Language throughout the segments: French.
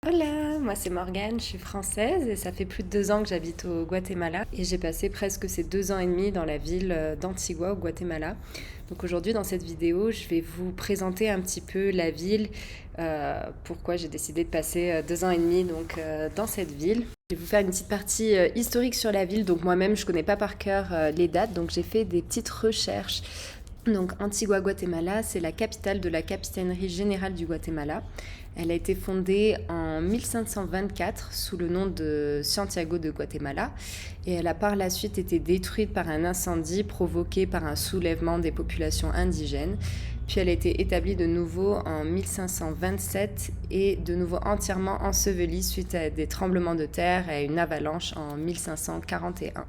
Hola, moi c'est Morgane, je suis française et ça fait plus de 2 ans que j'habite au Guatemala et j'ai passé presque ces 2 ans et demi dans la ville d'Antigua au Guatemala. Donc aujourd'hui dans cette vidéo je vais vous présenter un petit peu la ville, pourquoi j'ai décidé de passer 2 ans et demi dans cette ville. Je vais vous faire une petite partie historique sur la ville, donc moi-même je connais pas par cœur les dates, donc j'ai fait des petites recherches. Donc Antigua Guatemala, c'est la capitale de la capitainerie générale du Guatemala. Elle a été fondée en 1524 sous le nom de Santiago de Guatemala et elle a par la suite été détruite par un incendie provoqué par un soulèvement des populations indigènes. Puis elle a été établie de nouveau en 1527 et de nouveau entièrement ensevelie suite à des tremblements de terre et à une avalanche en 1541.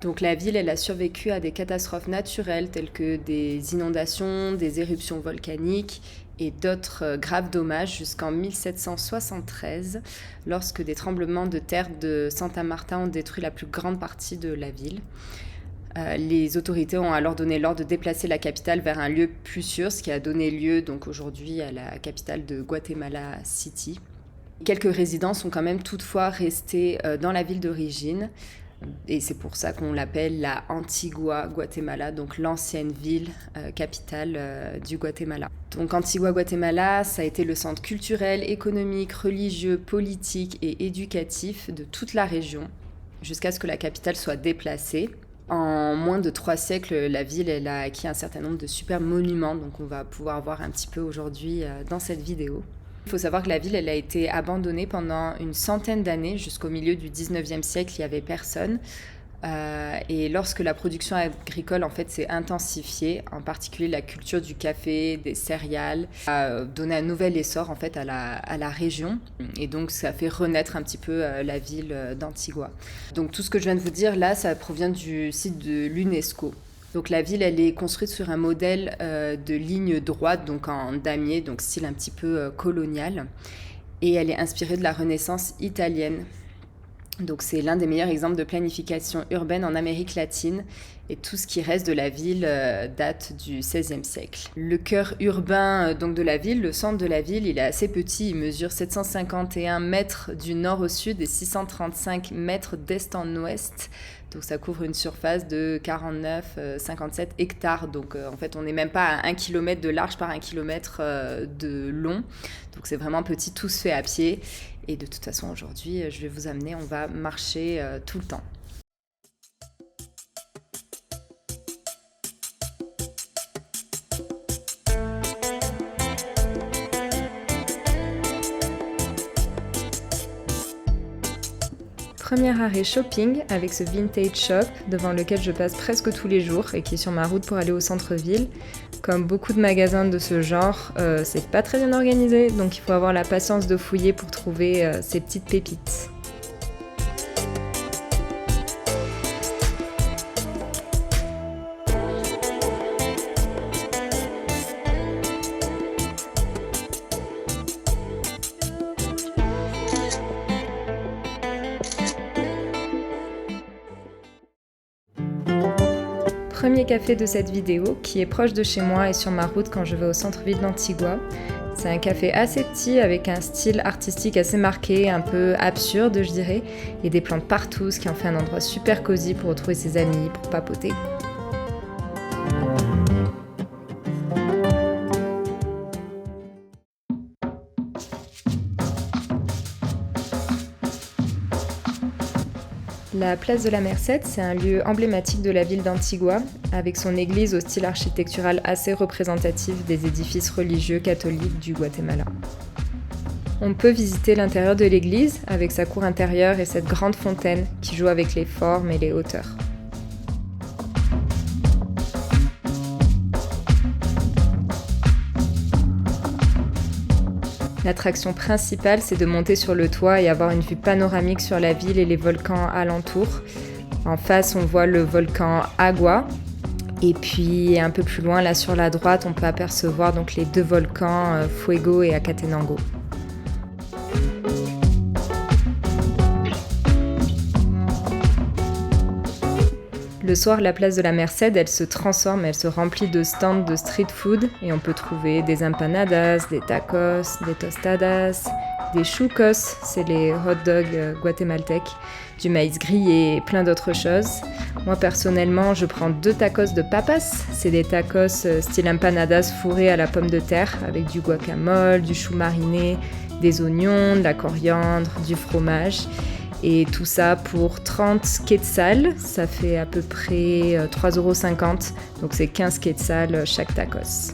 Donc la ville, elle a survécu à des catastrophes naturelles telles que des inondations, des éruptions volcaniques et d'autres graves dommages jusqu'en 1773, lorsque des tremblements de terre de Santa Marta ont détruit la plus grande partie de la ville. Les autorités ont alors donné l'ordre de déplacer la capitale vers un lieu plus sûr, ce qui a donné lieu donc aujourd'hui à la capitale de Guatemala City. Quelques résidents sont quand même toutefois restés dans la ville d'origine. Et c'est pour ça qu'on l'appelle la Antigua Guatemala, donc l'ancienne ville capitale du Guatemala. Donc Antigua Guatemala, ça a été le centre culturel, économique, religieux, politique et éducatif de toute la région, jusqu'à ce que la capitale soit déplacée. En moins de 3 siècles, la ville elle a acquis un certain nombre de super monuments, donc on va pouvoir voir un petit peu aujourd'hui dans cette vidéo. Il faut savoir que la ville elle a été abandonnée pendant une centaine d'années, jusqu'au milieu du 19e siècle, il n'y avait personne. Et lorsque la production agricole en fait, s'est intensifiée, en particulier la culture du café, des céréales, a donné un nouvel essor en fait, à la région. Et donc ça a fait renaître un petit peu la ville d'Antigua. Donc tout ce que je viens de vous dire là, ça provient du site de l'UNESCO. Donc la ville, elle est construite sur un modèle de ligne droite, donc en damier, donc style un petit peu colonial. Et elle est inspirée de la Renaissance italienne. Donc c'est l'un des meilleurs exemples de planification urbaine en Amérique latine. Et tout ce qui reste de la ville date du XVIe siècle. Le cœur urbain donc de la ville, le centre de la ville, il est assez petit. Il mesure 751 mètres du nord au sud et 635 mètres d'est en ouest. Donc ça couvre une surface de 49,57 hectares. Donc en fait, on n'est même pas à 1 km de large par 1 km de long. Donc c'est vraiment petit, tout se fait à pied. Et de toute façon, aujourd'hui, je vais vous amener, on va marcher tout le temps. Premier arrêt shopping avec ce vintage shop devant lequel je passe presque tous les jours et qui est sur ma route pour aller au centre-ville. Comme beaucoup de magasins de ce genre, c'est pas très bien organisé, donc il faut avoir la patience de fouiller pour trouver ces petites pépites. Premier café de cette vidéo, qui est proche de chez moi et sur ma route quand je vais au centre-ville d'Antigua. C'est un café assez petit avec un style artistique assez marqué, un peu absurde je dirais, et des plantes partout, ce qui en fait un endroit super cosy pour retrouver ses amis, pour papoter. La place de la Merced, c'est un lieu emblématique de la ville d'Antigua, avec son église au style architectural assez représentatif des édifices religieux catholiques du Guatemala. On peut visiter l'intérieur de l'église avec sa cour intérieure et cette grande fontaine qui joue avec les formes et les hauteurs. L'attraction principale, c'est de monter sur le toit et avoir une vue panoramique sur la ville et les volcans alentours. En face, on voit le volcan Agua. Et puis un peu plus loin, là sur la droite, on peut apercevoir donc les 2 volcans Fuego et Acatenango. Le soir, la place de la Merced, elle se transforme, elle se remplit de stands de street food et on peut trouver des empanadas, des tacos, des tostadas, des chucos, c'est les hot dogs guatémaltèques, du maïs grillé et plein d'autres choses. Moi personnellement, je prends 2 tacos de papas, c'est des tacos style empanadas fourrés à la pomme de terre avec du guacamole, du chou mariné, des oignons, de la coriandre, du fromage. Et tout ça pour 30 quetzals, ça fait à peu près 3,50 €, donc c'est 15 quetzals chaque tacos.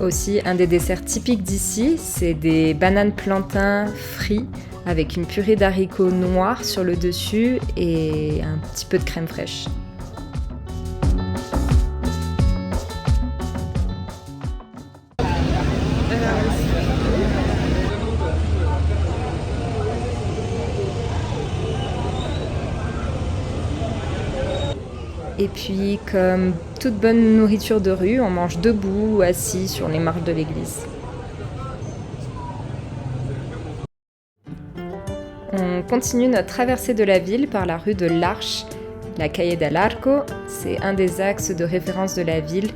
Aussi, un des desserts typiques d'ici, c'est des bananes plantains frits avec une purée d'haricots noirs sur le dessus et un petit peu de crème fraîche. Et puis, comme toute bonne nourriture de rue, on mange debout ou assis sur les marches de l'église. On continue notre traversée de la ville par la rue de l'Arche. La Calle del Arco, c'est un des axes de référence de la ville.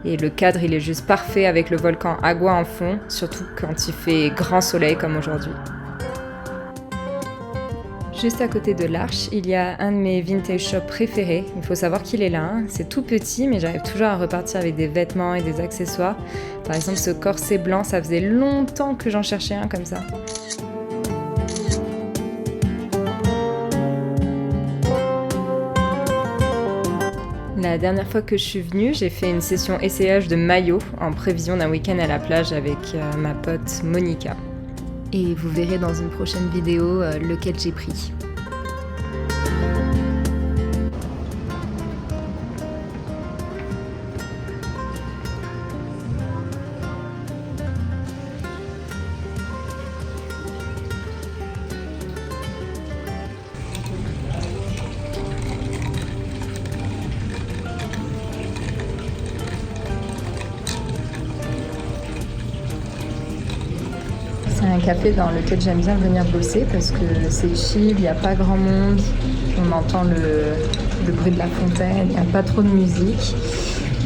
Et le cadre, il est juste parfait avec le volcan Agua en fond, surtout quand il fait grand soleil comme aujourd'hui. Juste à côté de l'Arche, il y a un de mes vintage shops préférés. Il faut savoir qu'il est là, hein. C'est tout petit, mais j'arrive toujours à repartir avec des vêtements et des accessoires. Par exemple, ce corset blanc, ça faisait longtemps que j'en cherchais un comme ça. La dernière fois que je suis venue, j'ai fait une session essayage de maillot en prévision d'un week-end à la plage avec ma pote Monica. Et vous verrez dans une prochaine vidéo lequel j'ai pris. C'est un café dans lequel j'aime bien venir bosser parce que c'est chill, il n'y a pas grand monde, on entend le bruit de la fontaine, il n'y a pas trop de musique.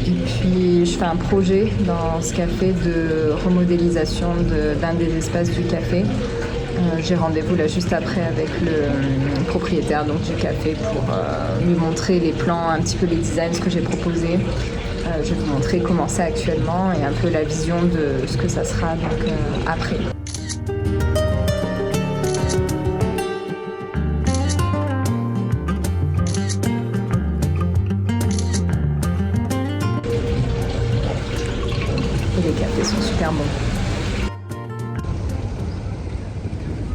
Et puis je fais un projet dans ce café de remodélisation d'un des espaces du café. J'ai rendez-vous là juste après avec le propriétaire donc, du café pour lui montrer les plans, un petit peu les designs, ce que j'ai proposé. Je vais vous montrer comment c'est actuellement et un peu la vision de ce que ça sera donc, après. Et les cafés sont super bons.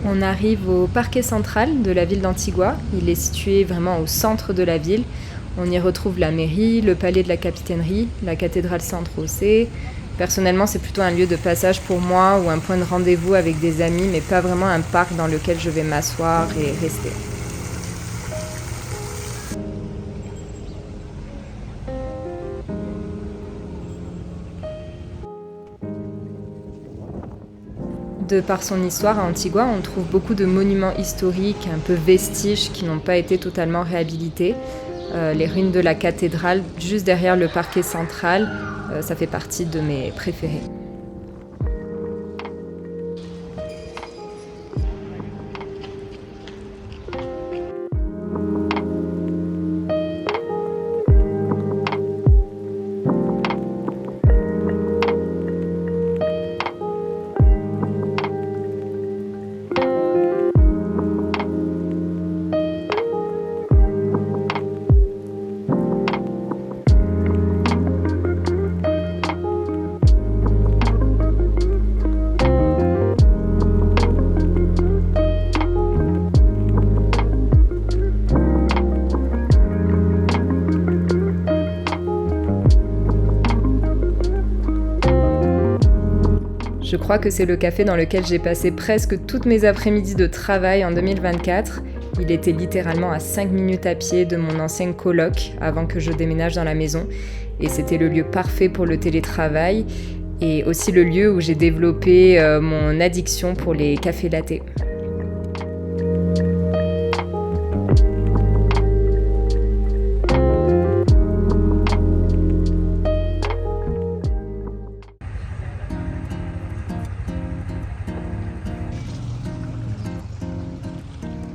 On arrive au parquet central de la ville d'Antigua. Il est situé vraiment au centre de la ville. On y retrouve la mairie, le palais de la capitainerie, la cathédrale San José. Personnellement, c'est plutôt un lieu de passage pour moi ou un point de rendez-vous avec des amis, mais pas vraiment un parc dans lequel je vais m'asseoir et rester. De par son histoire, à Antigua, on trouve beaucoup de monuments historiques, un peu vestiges, qui n'ont pas été totalement réhabilités. Les ruines de la cathédrale, juste derrière le parquet central, ça fait partie de mes préférés. Je crois que c'est le café dans lequel j'ai passé presque toutes mes après-midi de travail en 2024. Il était littéralement à 5 minutes à pied de mon ancienne coloc avant que je déménage dans la maison. Et c'était le lieu parfait pour le télétravail et aussi le lieu où j'ai développé mon addiction pour les cafés lattés.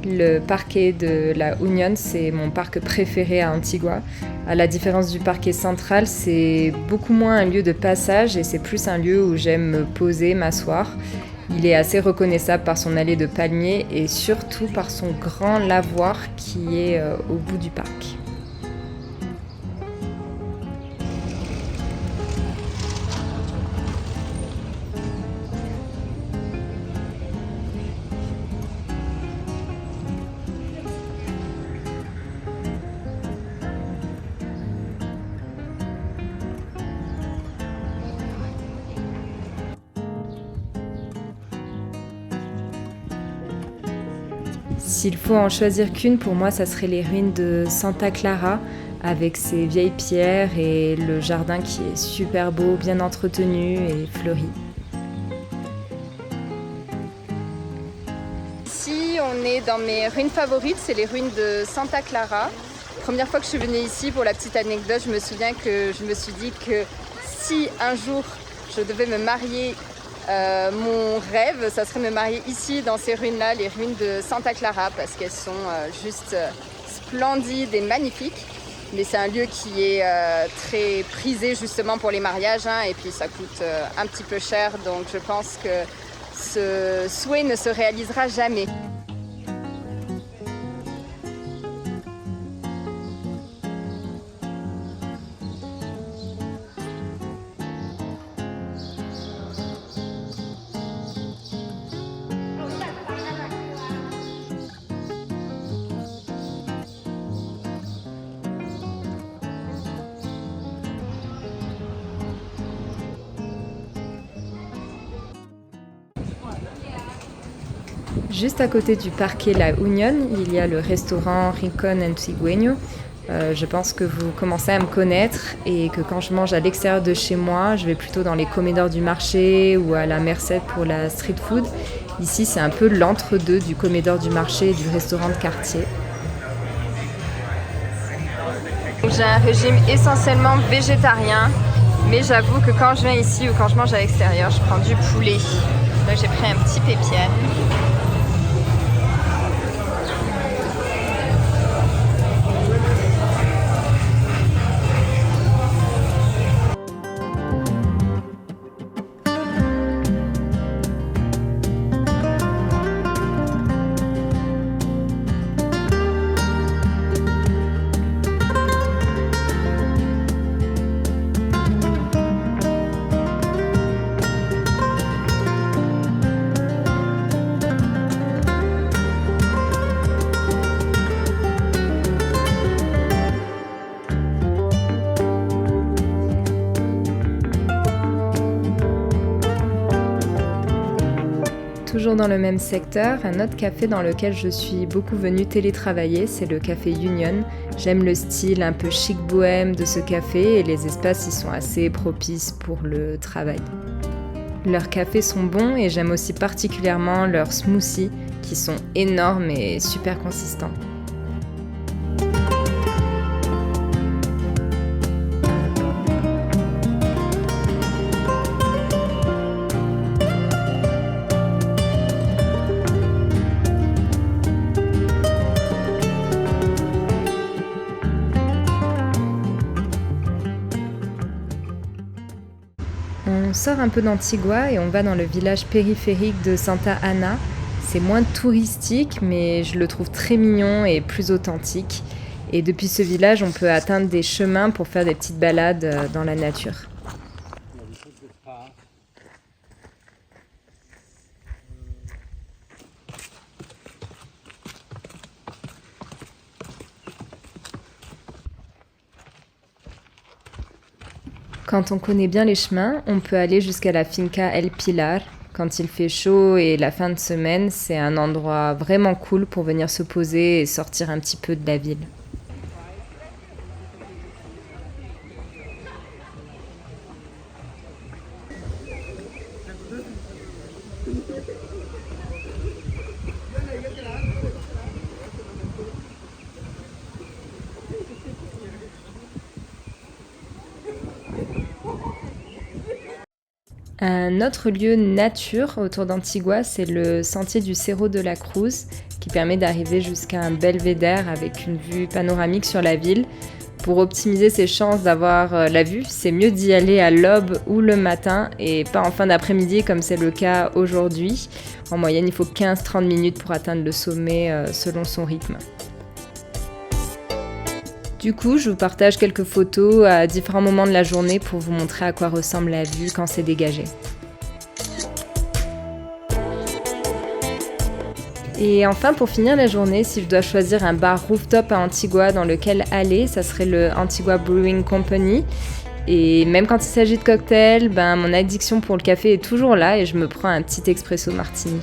Le parquet de la Union, c'est mon parc préféré à Antigua. À la différence du parquet central, c'est beaucoup moins un lieu de passage et c'est plus un lieu où j'aime me poser, m'asseoir. Il est assez reconnaissable par son allée de palmiers et surtout par son grand lavoir qui est au bout du parc. S'il faut en choisir qu'une, pour moi, ça serait les ruines de Santa Clara, avec ses vieilles pierres et le jardin qui est super beau, bien entretenu et fleuri. Ici, on est dans mes ruines favorites, c'est les ruines de Santa Clara. Première fois que je suis venue ici, pour la petite anecdote, je me souviens que je me suis dit que si un jour je devais me marier, mon rêve, ça serait de me marier ici, dans ces ruines-là, les ruines de Santa Clara, parce qu'elles sont juste splendides et magnifiques. Mais c'est un lieu qui est très prisé justement pour les mariages, hein, et puis ça coûte un petit peu cher, donc je pense que ce souhait ne se réalisera jamais. Juste à côté du parquet La Union, il y a le restaurant Rincón Antigueño. Je pense que vous commencez à me connaître et que quand je mange à l'extérieur de chez moi, je vais plutôt dans les comedors du marché ou à la Merced pour la street food. Ici, c'est un peu l'entre-deux du comedor du marché et du restaurant de quartier. J'ai un régime essentiellement végétarien, mais j'avoue que quand je viens ici ou quand je mange à l'extérieur, je prends du poulet. Là, j'ai pris un petit pépienne. Toujours dans le même secteur, un autre café dans lequel je suis beaucoup venue télétravailler, c'est le café Union. J'aime le style un peu chic bohème de ce café et les espaces y sont assez propices pour le travail. Leurs cafés sont bons et j'aime aussi particulièrement leurs smoothies qui sont énormes et super consistants. On sort un peu d'Antigua et on va dans le village périphérique de Santa Ana. C'est moins touristique, mais je le trouve très mignon et plus authentique. Et depuis ce village, on peut atteindre des chemins pour faire des petites balades dans la nature. Quand on connaît bien les chemins, on peut aller jusqu'à la finca El Pilar. Quand il fait chaud et la fin de semaine, c'est un endroit vraiment cool pour venir se poser et sortir un petit peu de la ville. Un autre lieu nature autour d'Antigua, c'est le sentier du Cerro de la Cruz, qui permet d'arriver jusqu'à un belvédère avec une vue panoramique sur la ville. Pour optimiser ses chances d'avoir la vue, c'est mieux d'y aller à l'aube ou le matin et pas en fin d'après-midi comme c'est le cas aujourd'hui. En moyenne, il faut 15-30 minutes pour atteindre le sommet selon son rythme. Du coup, je vous partage quelques photos à différents moments de la journée pour vous montrer à quoi ressemble la vue quand c'est dégagé. Et enfin, pour finir la journée, si je dois choisir un bar rooftop à Antigua dans lequel aller, ça serait le Antigua Brewing Company. Et même quand il s'agit de cocktails, mon addiction pour le café est toujours là et je me prends un petit espresso martini.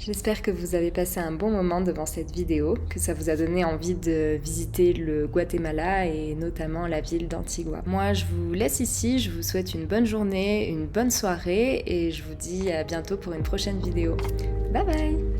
J'espère que vous avez passé un bon moment devant cette vidéo, que ça vous a donné envie de visiter le Guatemala et notamment la ville d'Antigua. Moi, je vous laisse ici, je vous souhaite une bonne journée, une bonne soirée et je vous dis à bientôt pour une prochaine vidéo. Bye bye!